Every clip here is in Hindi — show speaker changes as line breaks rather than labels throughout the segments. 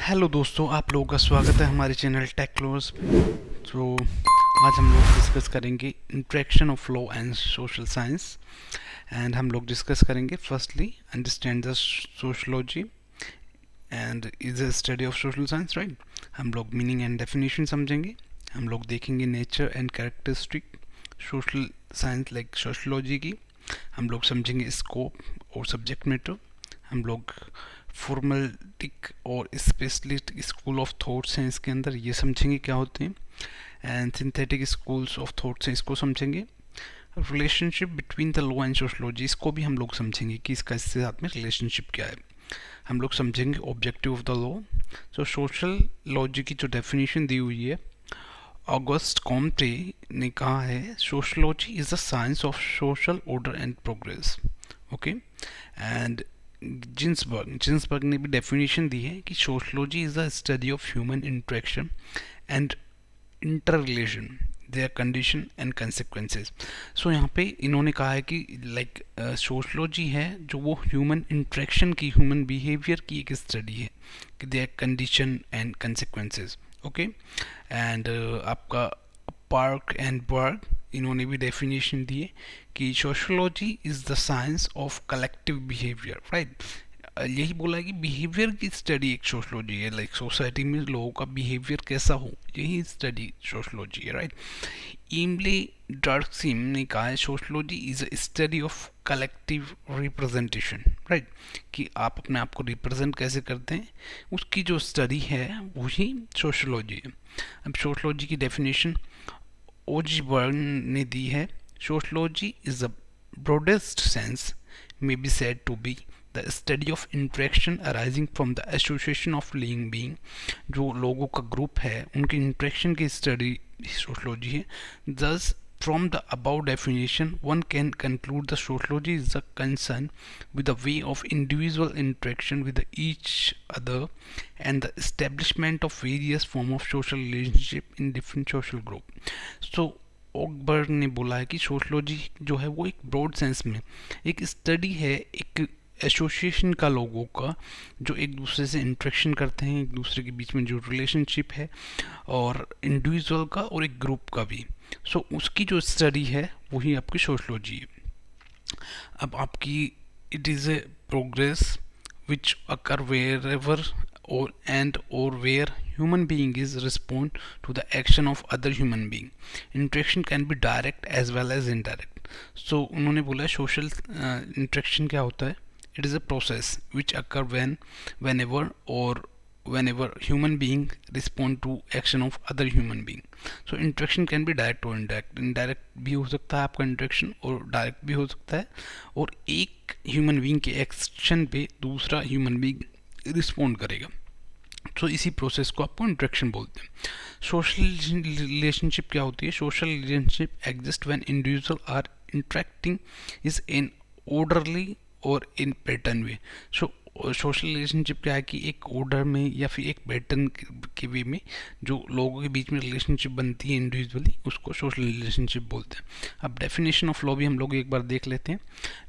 हेलो दोस्तों, आप लोगों का स्वागत है हमारे चैनल टेक क्लोज पे। तो आज हम लोग डिस्कस करेंगे interaction of law and social science. And हम लोग डिस्कस करेंगे firstly understand the sociology and is a study of social science, right. हम लोग मीनिंग एंड डेफिनेशन समझेंगे। हम लोग देखेंगे nature and characteristic social science like sociology की। हम लोग समझेंगे स्कोप और सब्जेक्ट मैटर। हम लोग फॉर्मलिस्टिक और स्पेशलिस्ट स्कूल ऑफ थॉट्स हैं इसके अंदर, ये समझेंगे क्या होते हैं। And synthetic schools of thoughts हैं, इसको समझेंगे। Relationship between the law and sociology, इसको भी हम लोग समझेंगे कि इसका इसके साथ में रिलेशनशिप क्या है। हम लोग समझेंगे ऑब्जेक्टिव ऑफ द लॉ। तो सोशल लॉजी की जो डेफिनेशन दी हुई है, ऑगस्ट कॉम्टे ने कहा है sociology is the science of social order and progress. Okay. And Ginsberg ने भी डेफिनेशन दी है कि sociology is the study of human interaction and interrelation, their condition and consequences. So यहाँ पे इन्होंने कहा है कि लाइक सोशलॉजी है जो वो ह्यूमन इंटरेक्शन की, ह्यूमन बिहेवियर की एक स्टडी है कि there condition and consequences. Okay. And आपका पार्क एंड बर्ग, इन्होंने भी डेफिनेशन दी है कि sociology is the science of collective behaviour, right. यही बोला है कि बिहेवियर की स्टडी एक सोशलॉजी है, लाइक सोसाइटी में लोगों का बिहेवियर कैसा हो, यही स्टडी सोशलॉजी है, राइट। इमले डर्कसिम ने कहा है sociology is a study of collective representation, right, कि आप अपने आप को रिप्रेजेंट कैसे करते हैं, उसकी जो स्टडी है वही सोशलॉजी है। अब सोशलॉजी की डेफिनेशन ओजीबर्ग ने दी है, sociology is the broadest sense may be said to be the study of interaction arising from the association of living being। जो लोगों का ग्रुप है उनके इंट्रैक्शन की स्टडी सोशलॉजी है। thus from the above definition one can conclude the sociology is the concern with the way of individual interaction with each other and the establishment of various form of social relationship in different social group। so ओकबर्ग ने बोला है कि सोशलॉजी जो है वो एक ब्रॉड सेंस में एक स्टडी है, एक एसोसिएशन का, लोगों का जो एक दूसरे से इंटरेक्शन करते हैं, एक दूसरे के बीच में जो रिलेशनशिप है, और इंडिविजुअल का और एक ग्रुप का भी। सो उसकी जो स्टडी है वही आपकी सोशलॉजी है। अब आपकी it is a progress which occur wherever or where human being is respond to the action of other human being। interaction can be direct as well as indirect। so उन्होंने बोला social interaction क्या होता है, it is a process which occur whenever human being respond to action of other human being। so interaction can be direct or indirect भी हो सकता है आपका interaction, और direct भी हो सकता है, और एक human being के action पे दूसरा human being रिस्पॉन्ड करेगा। तो इसी प्रोसेस को आपको इंट्रैक्शन बोलते हैं। सोशल रिलेशनशिप क्या होती है, social relationship exist when individual are interacting is in orderly और in pattern way. So social relationship क्या है कि एक ऑर्डर में या फिर एक पैटर्न के वे में जो लोगों के बीच में रिलेशनशिप बनती है इंडिविजुअली, उसको सोशल रिलेशनशिप बोलते हैं। अब डेफिनेशन ऑफ लॉ भी हम लोग एक बार देख लेते हैं।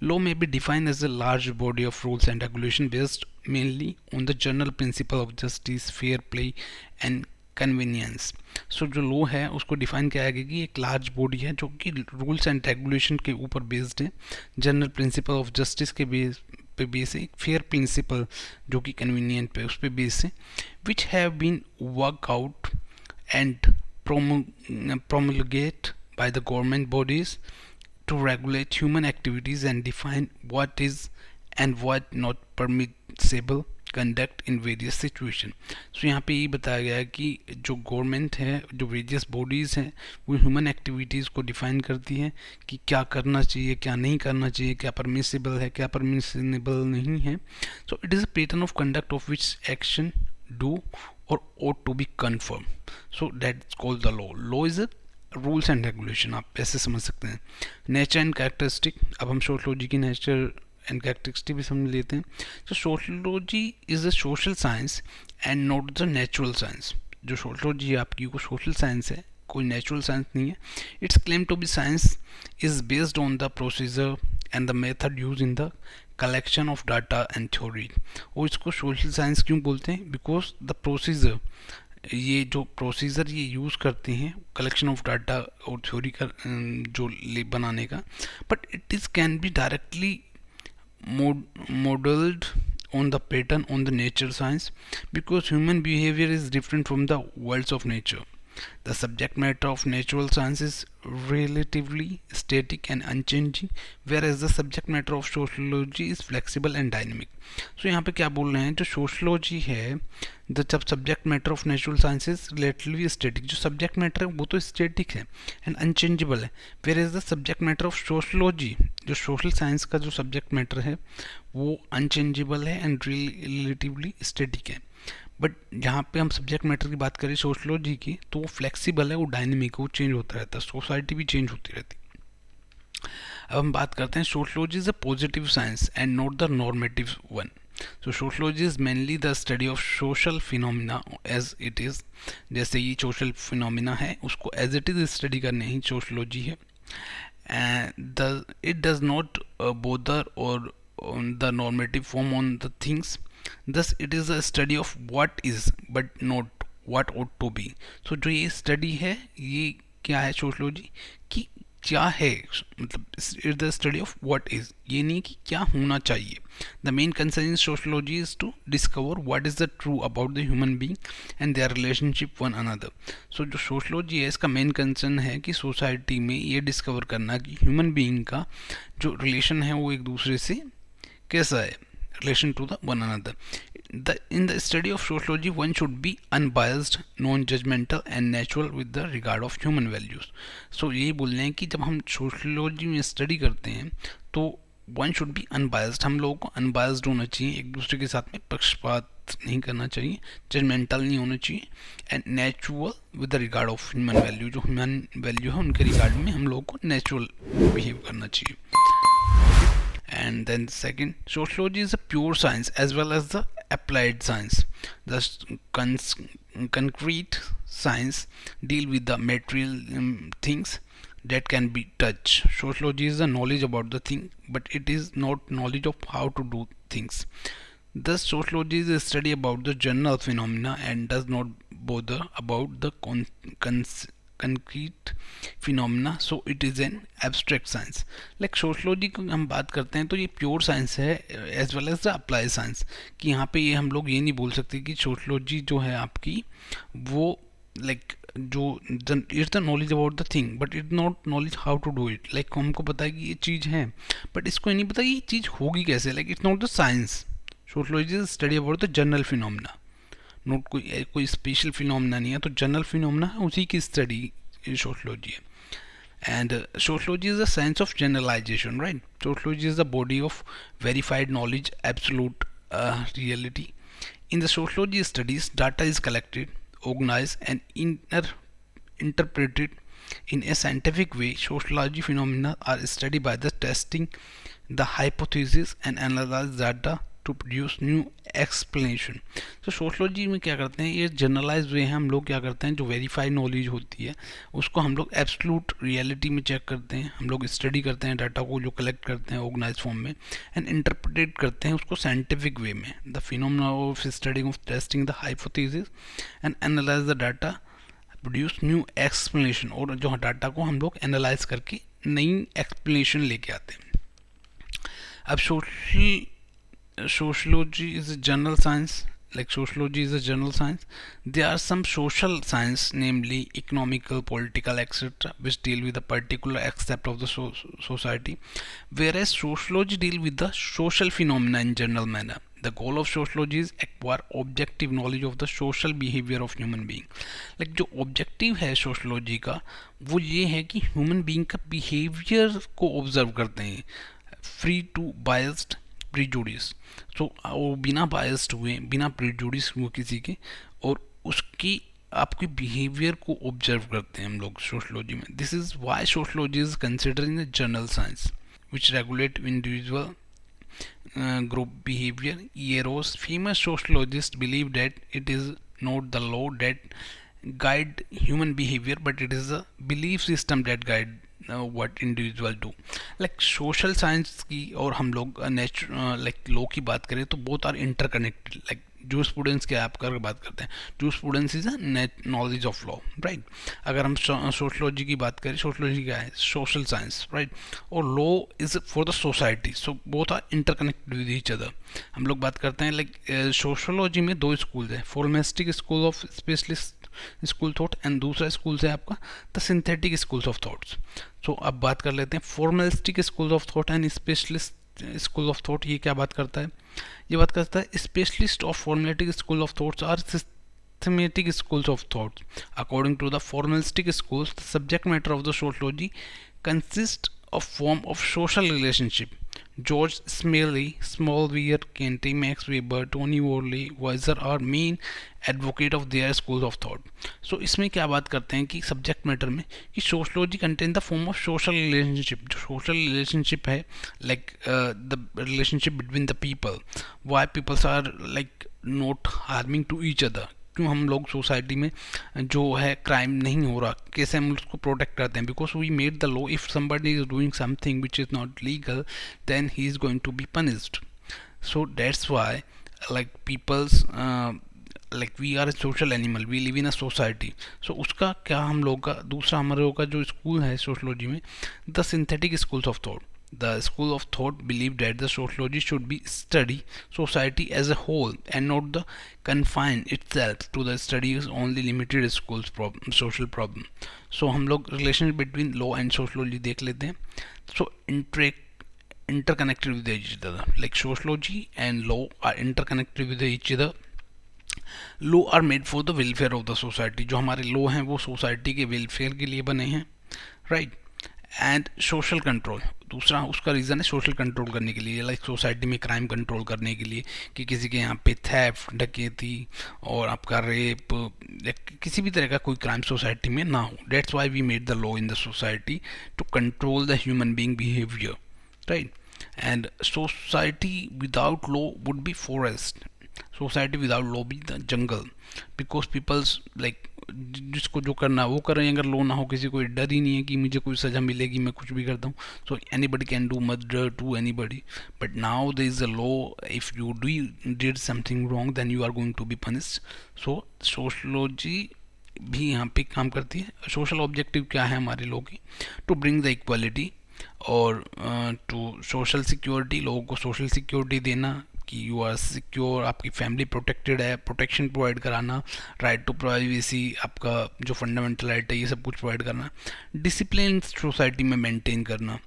लॉ में be defined as a large body of rules and regulation based mainly on the general principle of justice, fair play and convenience। सो जो लॉ है उसको डिफाइन किया गया कि एक लार्ज बॉडी है जो कि रूल्स एंड रेगुलेशन के ऊपर बेस्ड है, जनरल प्रिंसिपल ऑफ जस्टिस के बेस पे बेस है, फेयर प्रिंसिपल जो कि कन्वीनियंट पे उस पे बेस है, which have been work out and promulgate by the government bodies to regulate human activities and define what is and what not permissible conduct in various situation। सो यहाँ पे ये बताया गया है कि जो गवर्नमेंट है, जो वेरियस बॉडीज़ हैं, वो ह्यूमन एक्टिविटीज़ को डिफाइन करती हैं कि क्या करना चाहिए, क्या नहीं करना चाहिए, क्या परमिसिबल है, क्या परमिसिबल नहीं है। So it is a pattern of conduct of which action do और ought to be confirmed। so that's called the law is a rules and regulation, आप ऐसे समझ सकते हैं। नेचर एंड कैरेक्टरिस्टिक, अब हम सोशलॉजी की नेचर एंड कैरेक्टरिस्टिक भी समझ लेते हैं। तो sociology is a social science and not the natural science. जो सोशलॉजी है आपकी वो सोशल साइंस है, कोई नेचुरल साइंस नहीं है। Its claim to be science is based on the procedure and the method used in the collection of data and theory. और इसको सोशल साइंस क्यों बोलते हैं? बिकॉज द प्रोसीजर, ये जो प्रोसीजर ये यूज़ करते हैं कलेक्शन ऑफ डाटा और थ्योरी का जो बनाने का, but it is can be directly modeled on the pattern on the nature science, because human behavior is different from the worlds of nature. The subject matter of natural science is relatively static and unchanging, whereas the subject matter of sociology is flexible and dynamic. So यहाँ पे क्या बोल रहे हैं, जो sociology है, the subject matter of natural science is relatively static, जो subject matter है वो तो static है and unchangeable है, whereas the subject matter of sociology, जो social science का जो subject matter है वो unchangeable है and relatively static है. बट जहाँ पे हम सब्जेक्ट मैटर की बात करें सोशलॉजी की, तो वो फ्लेक्सिबल है, वो डायनेमिक है, वो चेंज होता रहता है, सोसाइटी भी चेंज होती रहती है. अब हम बात करते हैं sociology is a positive science and not the normative one. So sociology is mainly the study of social phenomena as it is. जैसे ये सोशल फिनोमिना है उसको एज इट इज़ स्टडी करने ही सोशलॉजी है. And it does not bother और the normative form on the things. Thus it is a study of what is but not what ought to be. So जो ये स्टडी है ये क्या है सोशलॉजी कि क्या है, मतलब it the study of what is, ये नहीं कि क्या होना चाहिए. The main concern in sociology is to discover what is the true about the human being and their relationship one another. So जो सोशलॉजी है इसका मेन कंसर्न है कि सोसाइटी में ये डिस्कवर करना कि ह्यूमन बीइंग का जो रिलेशन है वो एक दूसरे से कैसा है, relation to the one another. In the study of sociology, one should be unbiased, non-judgmental and natural with the regard of human values. So यही बोल रहे हैं कि जब हम सोशलॉजी में स्टडी करते हैं तो वन शुड बी अनबायस्ड, हम लोगों को अनबायस्ड होना चाहिए, एक दूसरे के साथ में पक्षपात नहीं करना चाहिए, जजमेंटल नहीं होना चाहिए, and natural with the regard of human value, जो ह्यूमन वैल्यू है उनके रिगार्ड में हम लोगों को नेचुरल बिहेव करना चाहिए. And then second, sociology is a pure science as well as the applied science. The concrete science deal with the material things that can be touched. Sociology is the knowledge about the thing, but it is not knowledge of how to do things. Thus sociology is a study about the general phenomena and does not bother about the concrete phenomena, so it is an abstract science. Like sociology की हम बात करते हैं तो ये प्योर साइंस है as well as the apply science, कि यहाँ पे ये हम लोग ये नहीं बोल सकते कि सोशलॉजी जो है आपकी वो लाइक जो it's the knowledge about the thing but it not knowledge how to do it. Like हमको पता है कि ये चीज़ है बट इसको ये नहीं पता ये चीज़ होगी कैसे. Like it's not the science. Sociology is study about the general phenomena, not कोई स्पेशल फिनोमिना नहीं है, तो जनरल फिनोमिना है उसी की स्टडी सोशलॉजी है. And sociology is the science of generalization, right. Sociology is the body of verified knowledge, absolute reality. In the sociology studies data is collected, organized and interpreted in a scientific way. Sociology phenomena are studied by the testing the hypothesis and analyze data to produce new explanation. तो सोशलॉजी में क्या करते हैं, ये जनरलाइज वे हैं, हम लोग क्या करते हैं जो वेरीफाइड नॉलेज होती है उसको हम लोग एब्सोल्यूट रियलिटी में चेक करते हैं, हम लोग स्टडी करते हैं डाटा को जो कलेक्ट करते हैं ऑर्गेनाइज फॉर्म में, एंड इंटरप्रेट करते हैं उसको साइंटिफिक वे में. The phenomena of study of testing the hypothesis and analyse the data produce new explanation, और जो डाटा को हम लोग एनालाइज करके नई एक्सप्लेनेशन लेके आते हैं. अब sociology is a general science. Like sociology is a general science. There are some social science, namely economical, political, etc., which deal with a particular aspect of the society, whereas sociology deal with the social phenomena in general manner. The goal of sociology is acquire objective knowledge of the social behavior of human being. Like जो objective है sociology का वो ये है कि human being का behavior को observe करते हैं, free to biased प्रीजुडिस. सो वो बिना बायस्ड हुए, बिना प्रीजुडिस हुए किसी के, और उसकी आपके बिहेवियर को ऑब्जर्व करते हैं हम लोग सोशलॉजी में. This is why sociology is consider in the general science which regulate individual group behaviour. Eros, famous sociologist, believe that it is not the law that guide human behavior, but it is a belief system that guide what individual do. Like social science की और हम लोग लाइक लॉ की बात करें तो बोथ आर इंटरकनेक्टेड। लाइक जो स्टूडेंट्स की आप कर बात करते हैं, जो students is a knowledge of law, right. अगर हम सोशलॉजी की बात करें, सोशलॉजी क्या है, सोशल साइंस, राइट। और law is for the society, so both are interconnected with each other. हम लोग बात करते हैं लाइक सोशोलॉजी में दो स्कूल है, formalistic school of specialist school thought and दूसरा स्कूल है आपका the synthetic schools of thoughts. So अब बात कर लेते हैं formalistic school of thought and specialist school of thought. ये क्या बात करता है? ये बात करता है specialist of formalistic school of thoughts are systematic schools of thought. According to the formalistic schools, the subject matter of the sociology consists of form of social relationship. George Smalley, Smallweir, Kente, Max Weber, Tony Worley, Weiser are main advocate of their schools of thought. So इसमें क्या बात करते हैं कि सब्जेक्ट मैटर में कि sociology contain the form of social relationship. जो सोशल रिलेशनशिप है, like the relationship between the people, why peoples are like not harming to each other. क्यों हम लोग सोसाइटी में जो है क्राइम नहीं हो रहा, कैसे हम उसको प्रोटेक्ट करते हैं, because we made the law, if somebody is doing something which is not legal then he is going to be punished. So that's why like peoples like we are a social animal, we live in a society. So उसका क्या हम लोग का दूसरा हमारे लोग का जो स्कूल है सोशलॉजी में, the synthetic schools of thought. The school of thought believed that the sociology should be study society as a whole and not the confine itself to the studies only limited schools problem, social problem. So हम लोग relationship between law and sociology देख लेते हैं. So interconnected with each other. Like sociology and law are interconnected with each other. Law are made for the welfare of the society. जो हमारे लॉ हैं वो सोसाइटी के वेलफेयर के लिए बने हैं, राइट। एंड सोशल कंट्रोल, दूसरा उसका रीज़न है सोशल कंट्रोल करने के लिए, लाइक सोसाइटी में क्राइम कंट्रोल करने के लिए कि किसी के यहाँ पे थेफ्ट, डकैती और आपका रेप या किसी भी तरह का कोई क्राइम सोसाइटी में ना हो। That's why we made the law in the society to control the human being behaviour, right. And society without law would be forest, society without law be the jungle, because peoples like जिसको जो करना है वो कर रहे हैं। अगर लॉ ना हो, किसी को डर ही नहीं है कि मुझे कोई सज़ा मिलेगी, मैं कुछ भी करता हूँ, so anybody can do murder to anybody. But now there is a law, if you did something wrong then you are going to be punished. So sociology भी यहाँ पे काम करती है। सोशल ऑब्जेक्टिव क्या है हमारे लॉ की? टू ब्रिंग द इक्वालिटी और टू सोशल सिक्योरिटी, लोगों को सोशल सिक्योरिटी देना कि यू आर सिक्योर, आपकी फैमिली प्रोटेक्टेड है, प्रोटेक्शन प्रोवाइड कराना, राइट टू प्राइवेसी, आपका जो फंडामेंटल राइट है ये सब कुछ प्रोवाइड करना, डिसिप्लिन सोसाइटी में मेंटेन करना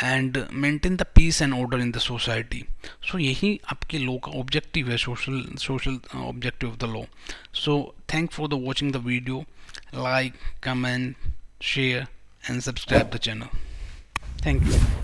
and maintain the peace and order in the society. So यही आपके लॉ का ऑब्जेक्टिव है, social objective of the law. So thank for the watching the video, like, comment, share and subscribe the channel. Thank you.